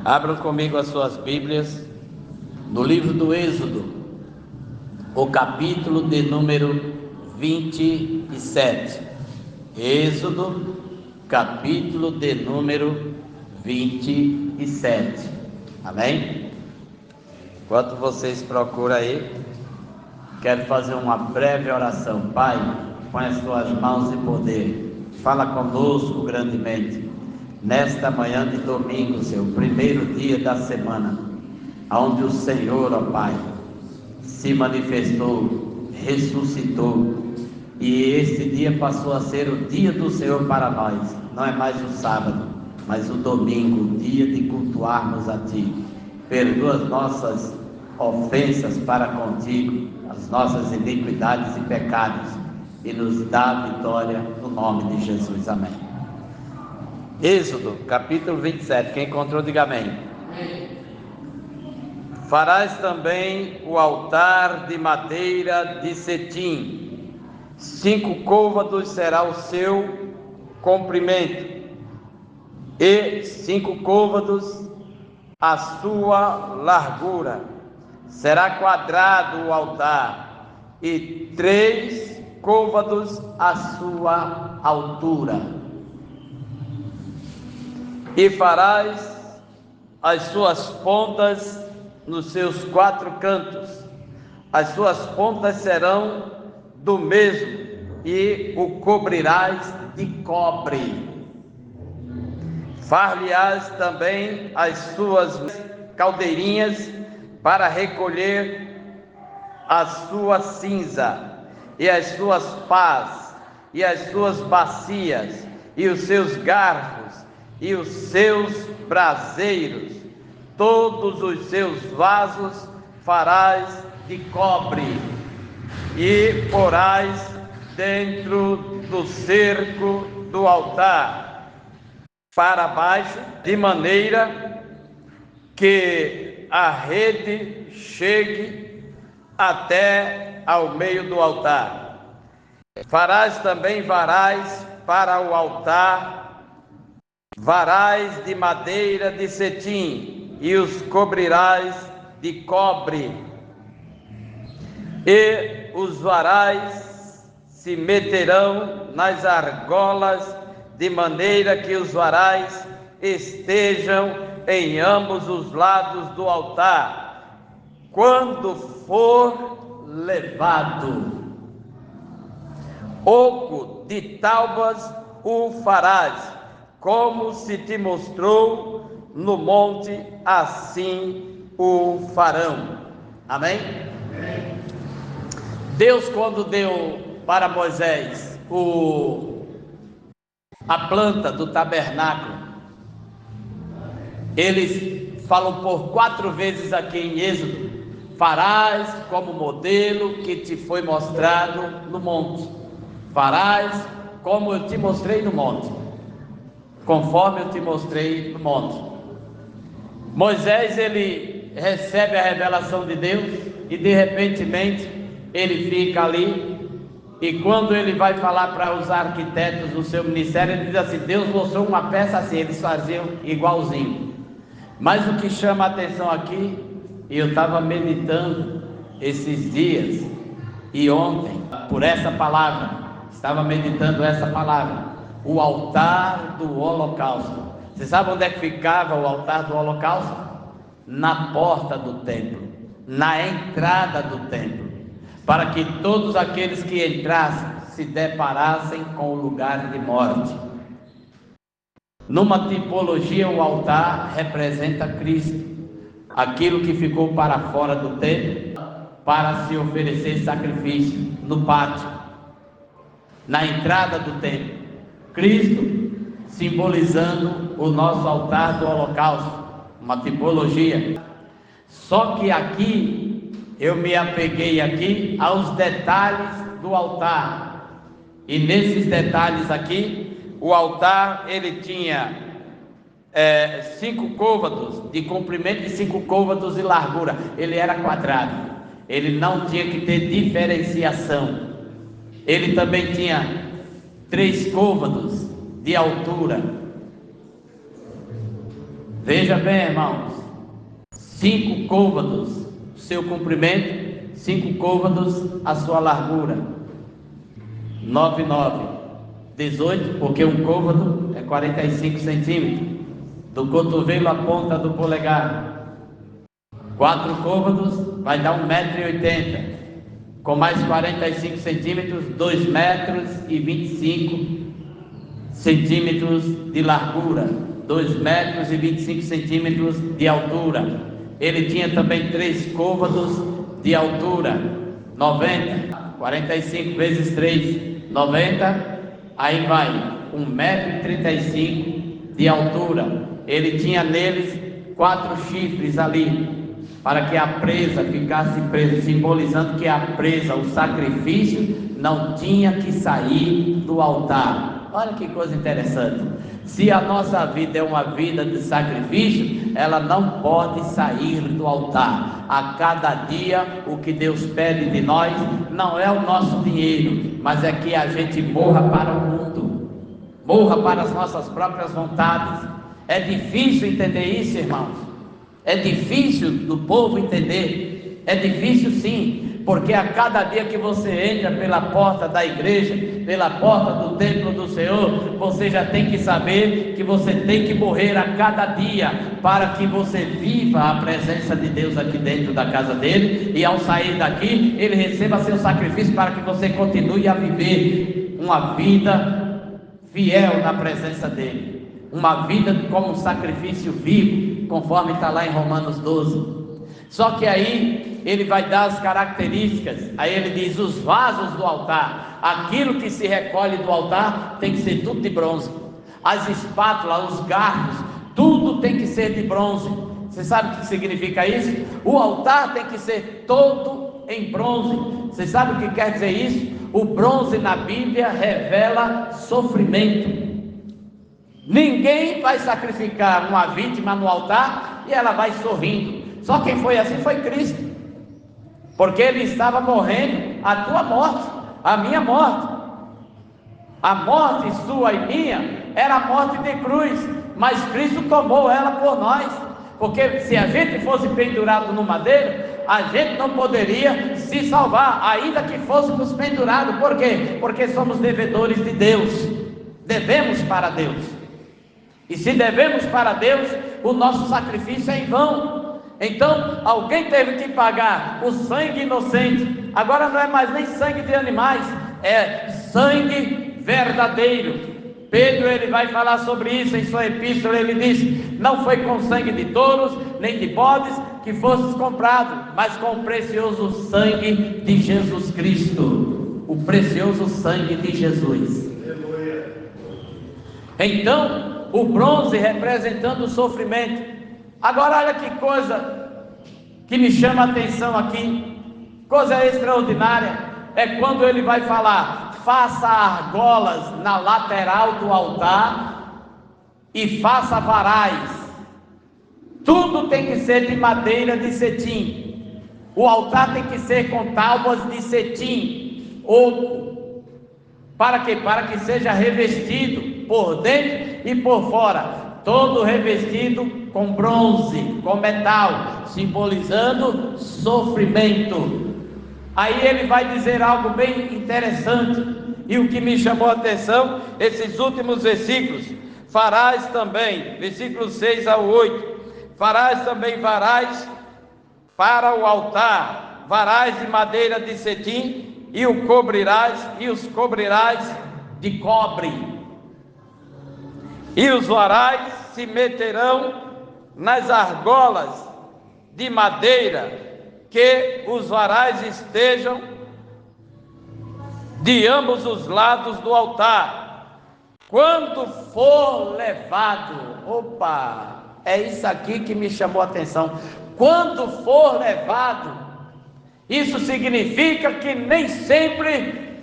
Abram comigo as suas Bíblias no livro do Êxodo, o capítulo de número 27. Êxodo, capítulo de número 27. Amém? Enquanto vocês procuram aí, quero fazer uma breve oração. Pai, põe as tuas mãos em poder. Fala conosco grandemente. Nesta manhã de domingo, Senhor, o primeiro dia da semana, onde o Senhor, ó Pai, se manifestou, ressuscitou, e este dia passou a ser o dia do Senhor para nós. Não é mais o sábado, mas o domingo, o dia de cultuarmos a Ti. Perdoa as nossas ofensas para contigo, as nossas iniquidades e pecados, e nos dá a vitória no nome de Jesus. Amém. Êxodo, capítulo 27, quem encontrou, diga amém. Farás também o altar de madeira de cetim, 5 côvados será o seu comprimento, e 5 côvados a sua largura. Será quadrado o altar, e 3 côvados a sua altura. E farás as suas pontas nos seus 4 cantos. As suas pontas serão do mesmo, e o cobrirás de cobre. Far-lhe-ás também as suas caldeirinhas para recolher a sua cinza, e as suas pás, e as suas bacias, e os seus garfos, e os seus braseiros. Todos os seus vasos farás de cobre, e porás dentro do cerco do altar, para baixo, de maneira que a rede chegue até ao meio do altar. Farás também varais para o altar, varais de madeira de cetim, e os cobrirás de cobre. E os varais se meterão nas argolas, de maneira que os varais estejam em ambos os lados do altar, quando for levado. Oco de taubas o farás, como se te mostrou no monte, assim o farão. Amém? Amém. Deus, quando deu para Moisés a planta do tabernáculo, ele falou por 4 vezes aqui em Êxodo: farás como modelo que te foi mostrado no monte. Farás como eu te mostrei no monte, conforme eu te mostrei no monte. Moisés, ele recebe a revelação de Deus, e de repentemente ele fica ali, e quando ele vai falar para os arquitetos do seu ministério, ele diz assim: Deus mostrou uma peça assim, eles faziam igualzinho. Mas o que chama a atenção aqui, e eu estava meditando esses dias e ontem por essa palavra, estava meditando essa palavra, o altar do holocausto. Você sabe onde é que ficava o altar do holocausto? Na porta do templo, na entrada do templo, para que todos aqueles que entrassem se deparassem com o lugar de morte. Numa tipologia, o altar representa Cristo, aquilo que ficou para fora do templo para se oferecer sacrifício no pátio, na entrada do templo. Cristo simbolizando o nosso altar do holocausto, uma tipologia. Só que aqui eu me apeguei aqui aos detalhes do altar, e nesses detalhes aqui, o altar ele tinha 5 côvados de comprimento e 5 côvados de largura. Ele era quadrado, ele não tinha que ter diferenciação. Ele também tinha 3 côvados de altura. Veja bem, irmãos, 5 côvados seu comprimento, 5 côvados a sua largura, 9, 18, porque um côvado é 45 centímetros, do cotovelo à ponta do polegar. 4 côvados vai dar 1,80 m, com mais 45 centímetros, 2,25 centímetros de largura, 2,25 centímetros de altura. Ele tinha também 3 côvados de altura, 90, 45 vezes 3, 90, aí vai 1,35 m de altura. Ele tinha neles 4 chifres ali, para que a presa ficasse presa, simbolizando que a presa, o sacrifício, não tinha que sair do altar. Olha que coisa interessante. Se a nossa vida é uma vida de sacrifício, ela não pode sair do altar. A cada dia, o que Deus pede de nós não é o nosso dinheiro, mas é que a gente morra para o mundo, morra para as nossas próprias vontades. É difícil entender isso, irmãos. É difícil do povo entender. É difícil sim, porque a cada dia que você entra pela porta da igreja, pela porta do templo do Senhor, você já tem que saber que você tem que morrer a cada dia, para que você viva a presença de Deus aqui dentro da casa dele, e ao sair daqui, ele receba seu sacrifício para que você continue a viver uma vida fiel na presença dele, uma vida como um sacrifício vivo, conforme está lá em Romanos 12. Só que aí ele vai dar as características. Aí ele diz: os vasos do altar, aquilo que se recolhe do altar tem que ser tudo de bronze. As espátulas, os garfos, tudo tem que ser de bronze. Você sabe o que significa isso? O altar tem que ser todo em bronze. Você sabe o que quer dizer isso? O bronze na Bíblia revela sofrimento. Ninguém vai sacrificar uma vítima no altar e ela vai sorrindo. Só quem foi assim foi Cristo, porque ele estava morrendo a tua morte, a minha morte. A morte sua e minha era a morte de cruz, mas Cristo tomou ela por nós, porque se a gente fosse pendurado no madeiro, a gente não poderia se salvar, ainda que fôssemos pendurados. Por quê? Porque somos devedores de Deus, devemos para Deus, e se devemos para Deus, o nosso sacrifício é em vão. Então alguém teve que pagar o sangue inocente. Agora não é mais nem sangue de animais, é sangue verdadeiro. Pedro, ele vai falar sobre isso em sua epístola. Ele diz: não foi com sangue de touros nem de bodes que fostes comprado, mas com o precioso sangue de Jesus Cristo, o precioso sangue de Jesus. Então o bronze representando o sofrimento. Agora olha que coisa que me chama a atenção aqui, coisa extraordinária, é quando ele vai falar: faça argolas na lateral do altar e faça varais. Tudo tem que ser de madeira de cetim. O altar tem que ser com tábuas de cetim, oco. Para quê? Para que seja revestido por dentro e por fora, todo revestido com bronze, com metal, simbolizando sofrimento. Aí ele vai dizer algo bem interessante, e o que me chamou a atenção, esses últimos versículos: farás também, versículos 6 ao 8, farás também varais para o altar, varais de madeira de cetim, e os cobrirás de cobre, e os varais se meterão nas argolas de madeira, que os varais estejam de ambos os lados do altar, quando for levado. Opa, é isso aqui que me chamou a atenção. Quando for levado, isso significa que nem sempre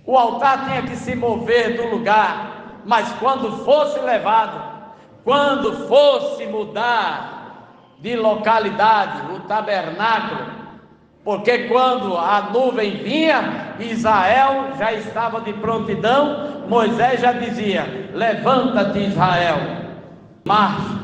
o altar tinha que se mover do lugar, mas quando fosse levado, quando fosse mudar de localidade, o tabernáculo, porque quando a nuvem vinha, Israel já estava de prontidão. Moisés já dizia: levanta-te, Israel, marcha.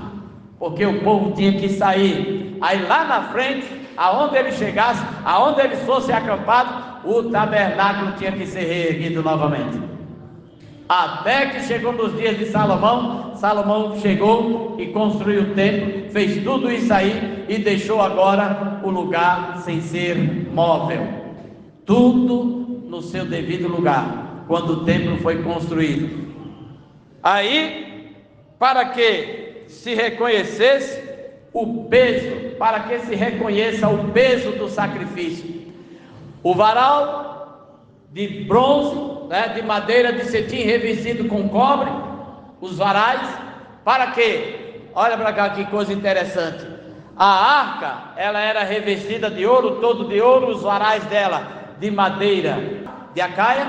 porque o povo tinha que sair. Aí lá na frente, aonde ele chegasse, aonde ele fosse acampado, o tabernáculo tinha que ser reerguido novamente. Até que chegou nos dias de Salomão. Salomão chegou e construiu o templo, fez tudo isso aí e deixou agora o lugar sem ser móvel. Tudo no seu devido lugar, quando o templo foi construído. Aí, para que se reconhecesse o peso, para que se reconheça o peso do sacrifício, o varal de bronze, de madeira de cetim revestido com cobre, os varais, para quê? Olha para cá que coisa interessante. A arca, ela era revestida de ouro, todo de ouro, os varais dela de madeira de acaia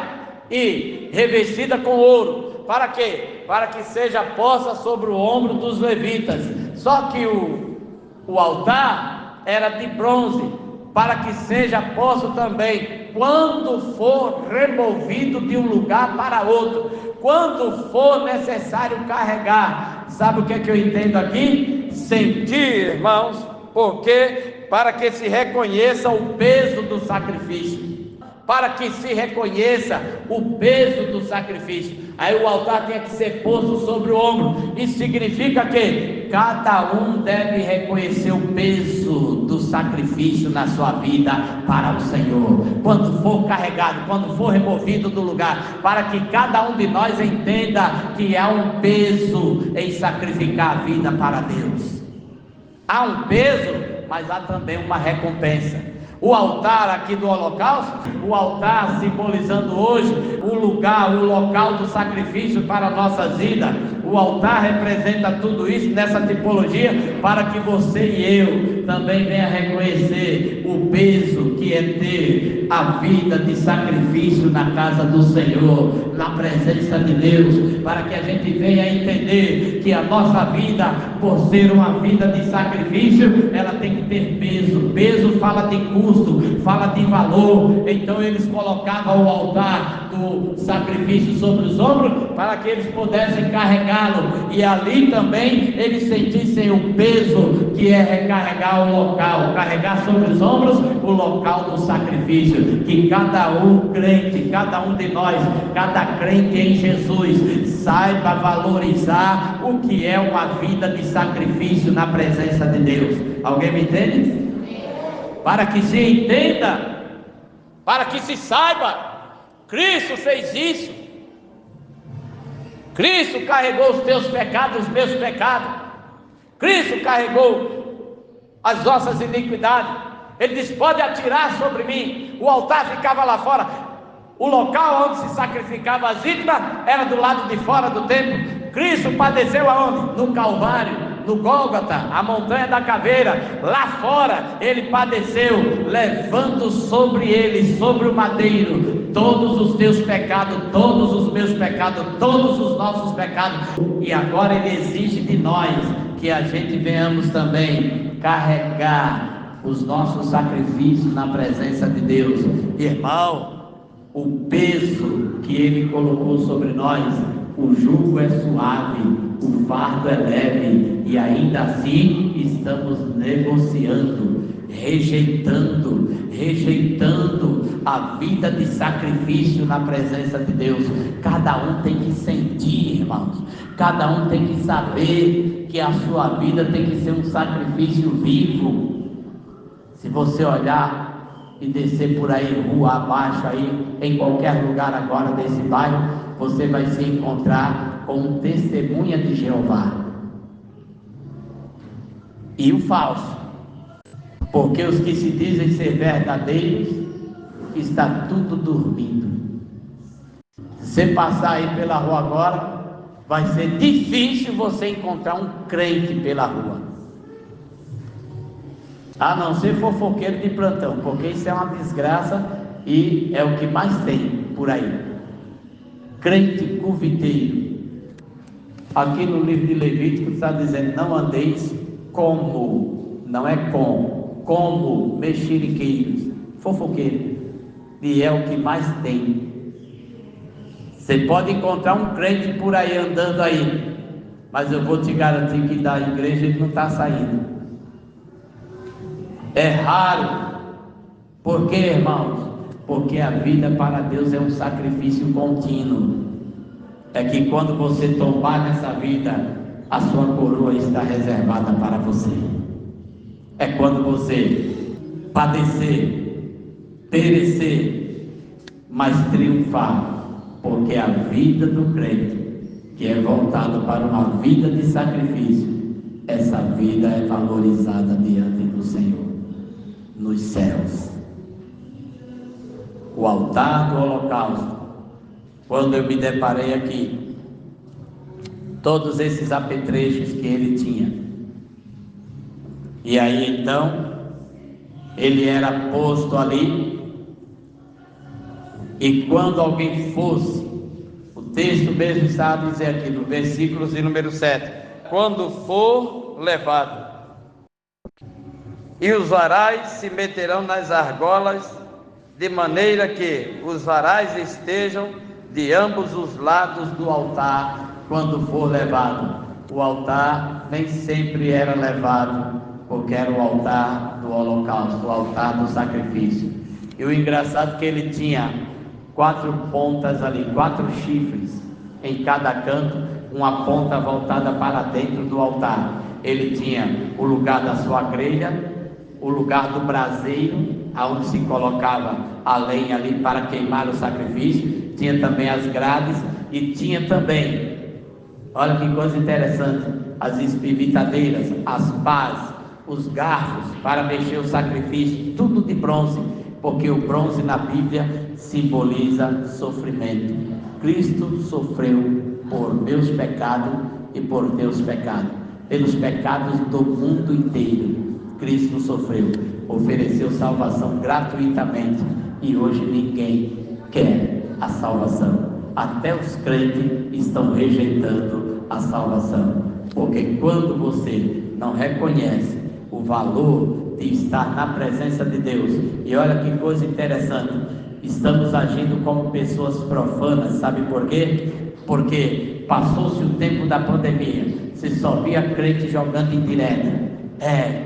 e revestida com ouro. Para quê? Para que seja posta sobre o ombro dos levitas. Só que o altar era de bronze, para que seja posto também quando for removido de um lugar para outro, quando for necessário carregar. Sabe o que é que eu entendo aqui? Sentir, irmãos, porque para que se reconheça o peso do sacrifício, para que se reconheça o peso do sacrifício. Aí o altar tinha que ser posto sobre o ombro. Isso significa que cada um deve reconhecer o peso do sacrifício na sua vida para o Senhor, quando for carregado, quando for removido do lugar, para que cada um de nós entenda que há um peso em sacrificar a vida para Deus. Há um peso, mas há também uma recompensa. O altar aqui do holocausto, o altar simbolizando hoje o lugar, o local do sacrifício para nossas vidas. O altar representa tudo isso nessa tipologia, para que você e eu também venha reconhecer o peso que é ter a vida de sacrifício na casa do Senhor, na presença de Deus, para que a gente venha entender que a nossa vida, por ser uma vida de sacrifício, ela tem que ter peso. Peso fala de custo, fala de valor. Então eles colocavam o altar do sacrifício sobre os ombros, para que eles pudessem carregá-lo, e ali também eles sentissem o peso que é recarregar o local, carregar sobre os ombros o local do sacrifício. Que cada um crente, cada um de nós, cada crente em Jesus, saiba valorizar o que é uma vida de sacrifício na presença de Deus. Alguém me entende? Para que se entenda, para que se saiba, Cristo fez isso. Cristo carregou os teus pecados, os meus pecados. Cristo carregou as nossas iniquidades. Ele disse: pode atirar sobre mim. O altar ficava lá fora. O local onde se sacrificava as vítimas era do lado de fora do templo. Cristo padeceu aonde? No Calvário, no Gólgota, a montanha da caveira. Lá fora ele padeceu, levando sobre ele, sobre o madeiro, todos os teus pecados, todos os meus pecados, todos os nossos pecados. E agora ele exige de nós que a gente venhamos também carregar os nossos sacrifícios na presença de Deus. Irmão, o peso que ele colocou sobre nós, o jugo é suave, o fardo é leve, e ainda assim estamos negociando, rejeitando a vida de sacrifício na presença de Deus. Cada um tem que sentir, irmãos, cada um tem que saber que a sua vida tem que ser um sacrifício vivo. Se você olhar e descer por aí, rua abaixo aí, em qualquer lugar agora desse bairro, você vai se encontrar com um testemunha de Jeová e o falso, porque os que se dizem ser verdadeiros está tudo dormindo. Se você passar aí pela rua agora, vai ser difícil você encontrar um crente pela rua, a não ser fofoqueiro de plantão, porque isso é uma desgraça e é o que mais tem por aí. Crente curviteiro. Aqui no livro de Levítico está dizendo: não andeis como, não é como mexeriqueiros, fofoqueiros, e é o que mais tem. Você pode encontrar um crente por aí andando aí, mas eu vou te garantir que da igreja ele não está saindo. É raro. Por quê, irmãos? Porque a vida para Deus é um sacrifício contínuo. É que quando você tombar nessa vida, a sua coroa está reservada para você. É quando você padecer, perecer, mas triunfar, porque a vida do crente, que é voltada para uma vida de sacrifício, essa vida é valorizada diante do Senhor, nos céus. O altar do holocausto, quando eu me deparei aqui, todos esses apetrechos que ele tinha, e aí então, ele era posto ali, e quando alguém fosse, o texto mesmo está a dizer aqui, no versículo de número 7, quando for levado, e os varais se meterão nas argolas, de maneira que os varais estejam de ambos os lados do altar, quando for levado. O altar nem sempre era levado, porque era o altar do holocausto, o altar do sacrifício. E o engraçado é que ele tinha 4 pontas ali, 4 chifres em cada canto, uma ponta voltada para dentro do altar. Ele tinha o lugar da sua grelha, o lugar do braseiro, aonde se colocava a lenha ali para queimar o sacrifício. Tinha também as grades e tinha também, olha que coisa interessante, as espivitadeiras, as pás, os garfos para mexer o sacrifício, tudo de bronze, porque o bronze na Bíblia simboliza sofrimento. Cristo sofreu por meus pecados e por teus pecados, pelos pecados do mundo inteiro. Cristo sofreu, ofereceu salvação gratuitamente, e hoje ninguém quer a salvação. Até os crentes estão rejeitando a salvação, porque quando você não reconhece o valor de estar na presença de Deus, e olha que coisa interessante, estamos agindo como pessoas profanas, sabe por quê? Porque passou-se o tempo da pandemia, você só via crente jogando indireta.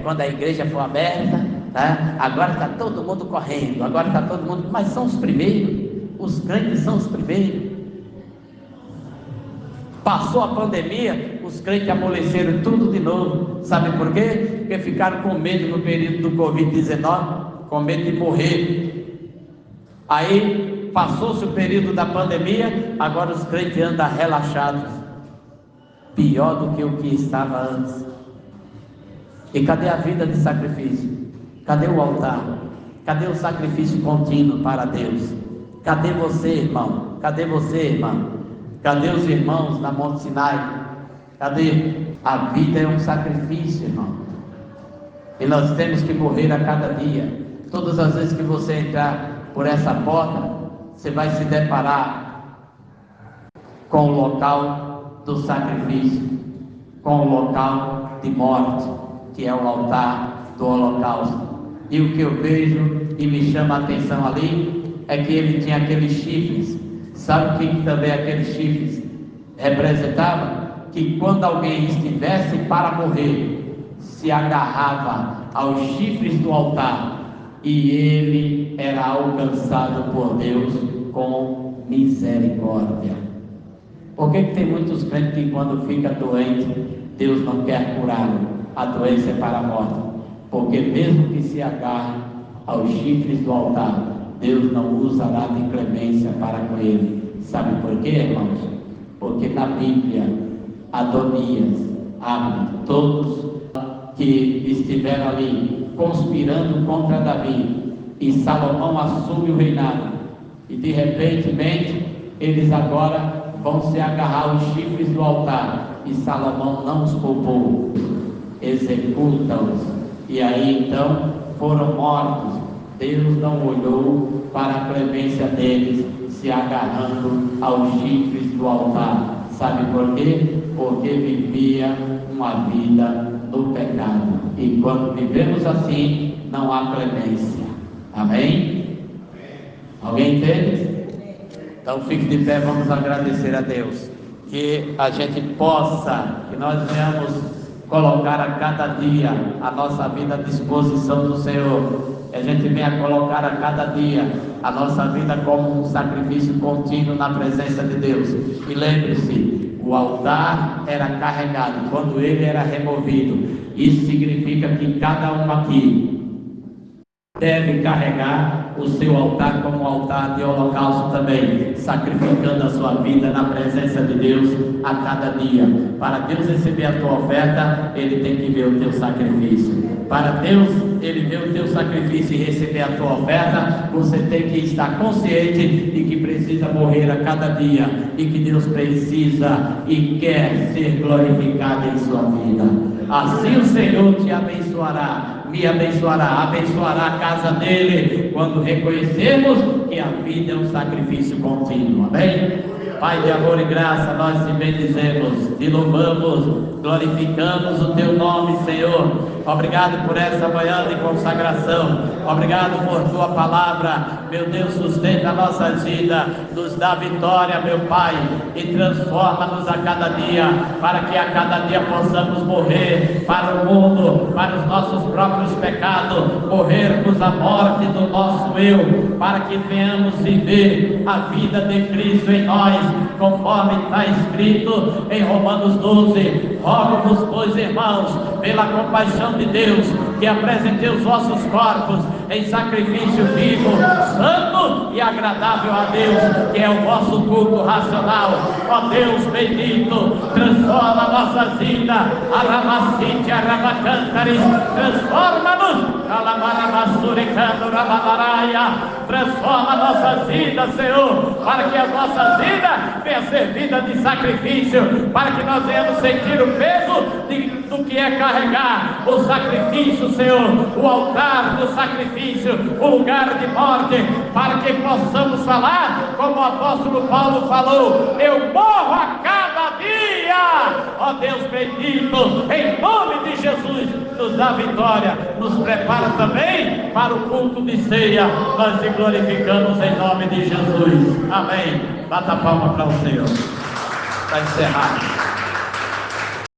Quando a igreja for aberta, tá? Agora está todo mundo correndo, agora está todo mundo, mas são os primeiros, os crentes são os primeiros. Passou a pandemia, os crentes amoleceram tudo de novo, sabe por quê? Porque ficaram com medo no período do Covid-19, com medo de morrer. Aí passou-se o período da pandemia, agora os crentes andam relaxados, pior do que o que estava antes. E cadê a vida de sacrifício? Cadê o altar? Cadê o sacrifício contínuo para Deus? Cadê você, irmão? Cadê você, irmão? Cadê os irmãos na Monte Sinai? Cadê? A vida é um sacrifício, irmão, e nós temos que morrer a cada dia. Todas as vezes que você entrar por essa porta, você vai se deparar com o local do sacrifício, com o local de morte, que é o altar do holocausto. E o que eu vejo e me chama a atenção ali é que ele tinha aqueles chifres. Sabe o que também aqueles chifres representavam? Que quando alguém estivesse para morrer, se agarrava aos chifres do altar, e ele era alcançado por Deus com misericórdia. Por que tem muitos crentes que quando fica doente, Deus não quer curá-lo? A doença é para a morte, porque mesmo que se agarre aos chifres do altar, Deus não usará de clemência para com ele. Sabe por quê, irmãos? Porque na Bíblia, Adonias, todos que estiveram ali conspirando contra Davi, e Salomão assume o reinado, e de repente eles agora vão se agarrar aos chifres do altar, e Salomão não os poupou, executa-os, e aí então foram mortos. Deus não olhou para a clemência deles, se agarrando aos chifres do altar. Sabe por quê? Porque vivia uma vida no pecado, e quando vivemos assim, não há clemência. Amém? Alguém entende? Então fique de pé, vamos agradecer a Deus. que a gente possa, que nós venhamos colocar a cada dia a nossa vida à disposição do Senhor, que a gente venha colocar a cada dia a nossa vida como um sacrifício contínuo na presença de Deus. E lembre-se, o altar era carregado quando ele era removido. Isso significa que cada um aqui deve carregar o seu altar como um altar de holocausto também, sacrificando a sua vida na presença de Deus a cada dia. Para Deus receber a tua oferta, Ele tem que ver o teu sacrifício. Para Deus, Ele ver o teu sacrifício e receber a tua oferta, você tem que estar consciente de que precisa morrer a cada dia e que Deus precisa e quer ser glorificado em sua vida. Assim o Senhor te abençoará, me abençoará, abençoará a casa dele, quando reconhecermos que a vida é um sacrifício contínuo. Amém? Pai de amor e graça, nós te bendizemos, te louvamos, glorificamos o teu nome, Senhor. Obrigado por essa manhã de consagração, obrigado por tua palavra, meu Deus, sustenta a nossa vida, nos dá vitória, meu Pai, e transforma-nos a cada dia, para que a cada dia possamos morrer para o mundo, para os nossos próprios pecados, morrermos a morte do nosso eu, para que venhamos viver a vida de Cristo em nós, conforme está escrito em Romanos 12. Rogo-vos, pois, irmãos, pela compaixão de Deus, que apresentei os vossos corpos em sacrifício vivo, santo e agradável a Deus, que é o vosso culto racional. Ó Deus bendito, transforma a nossa vida, Aramacite, Aramacantaris, transforma-nos, Alamaramasuricando, Ramamaraia, transforma a nossa vida, Senhor, para que a nossa vida venha ser vida de sacrifício, para que nós venhamos sentir o peso do que é carregar o sacrifício, Senhor, o altar do sacrifício, o lugar de morte, para que possamos falar como o apóstolo Paulo falou: eu morro a cada dia. Ó Deus bendito, em nome de Jesus, nos dá vitória, nos prepara também para o culto de ceia. Nós te glorificamos em nome de Jesus. Amém. Bata a palma para o Senhor. Está encerrado.